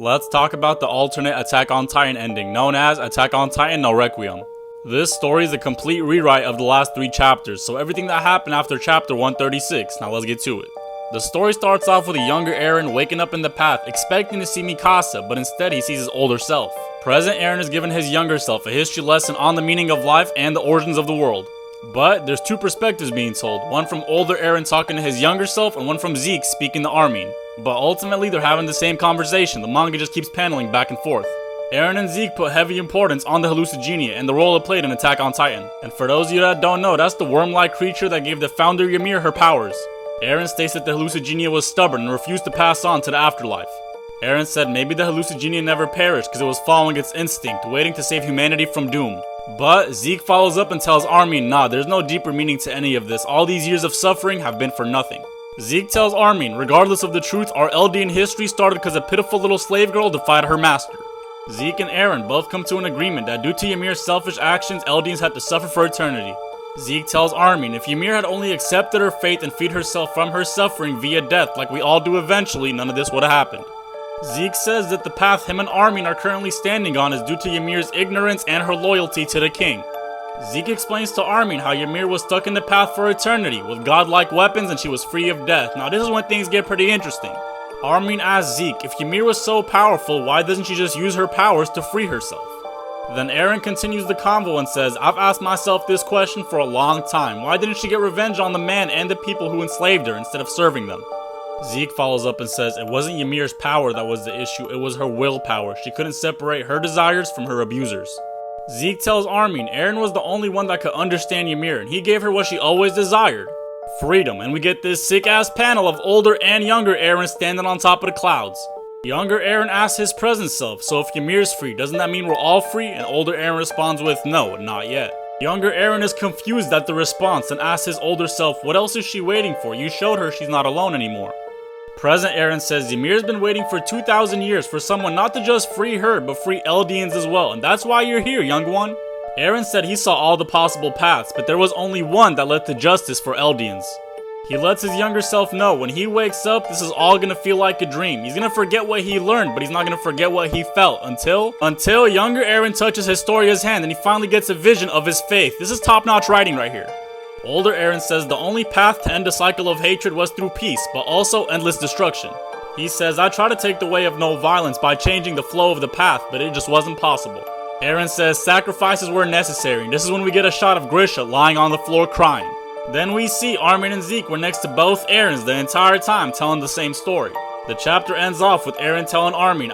Let's talk about the alternate Attack on Titan ending, known as Attack on Titan no Requiem. This story is a complete rewrite of the last 3 chapters, so everything that happened after chapter 136. Now let's get to it. The story starts off with a younger Eren waking up in the path, expecting to see Mikasa, but instead he sees his older self. Present Eren is giving his younger self a history lesson on the meaning of life and the origins of the world. But there's 2 perspectives being told, one from older Eren talking to his younger self, and one from Zeke speaking to Armin. But ultimately they're having the same conversation, the manga just keeps paneling back and forth. Eren and Zeke put heavy importance on the hallucigenia and the role it played in Attack on Titan. And for those of you that don't know, that's the worm-like creature that gave the founder Ymir her powers. Eren states that the hallucigenia was stubborn and refused to pass on to the afterlife. Eren said maybe the hallucigenia never perished because it was following its instinct, waiting to save humanity from doom. But Zeke follows up and tells Armin, nah, there's no deeper meaning to any of this. All these years of suffering have been for nothing. Zeke tells Armin, regardless of the truth, our Eldian history started because a pitiful little slave girl defied her master. Zeke and Eren both come to an agreement that due to Ymir's selfish actions, Eldians had to suffer for eternity. Zeke tells Armin if Ymir had only accepted her fate and freed herself from her suffering via death like we all do eventually, none of this would have happened. Zeke says that the path him and Armin are currently standing on is due to Ymir's ignorance and her loyalty to the king. Zeke explains to Armin how Ymir was stuck in the path for eternity with godlike weapons and she was free of death. Now this is when things get pretty interesting. Armin asks Zeke if Ymir was so powerful, why doesn't she just use her powers to free herself? Then Eren continues the convo and says, I've asked myself this question for a long time. Why didn't she get revenge on the man and the people who enslaved her instead of serving them? Zeke follows up and says it wasn't Ymir's power that was the issue, it was her willpower. She couldn't separate her desires from her abusers. Zeke tells Armin Eren was the only one that could understand Ymir and he gave her what she always desired. Freedom, and we get this sick-ass panel of older and younger Eren standing on top of the clouds. Younger Eren asks his present self, so if Ymir's free, doesn't that mean we're all free? And older Eren responds with, no, not yet. Younger Eren is confused at the response and asks his older self, what else is she waiting for? You showed her she's not alone anymore. Present Eren says Ymir's been waiting for 2,000 years for someone not to just free her, but free Eldians as well, and that's why you're here, young one. Eren said he saw all the possible paths, but there was only one that led to justice for Eldians. He lets his younger self know when he wakes up, this is all gonna feel like a dream. He's gonna forget what he learned, but he's not gonna forget what he felt until younger Eren touches Historia's hand and he finally gets a vision of his faith. This is top-notch writing right here. Older Eren says the only path to end a cycle of hatred was through peace, but also endless destruction. He says, I tried to take the way of no violence by changing the flow of the path, but it just wasn't possible. Eren says sacrifices were necessary. This is when we get a shot of Grisha lying on the floor crying. Then we see Armin and Zeke were next to both Erens the entire time telling the same story. The chapter ends off with Eren telling Armin,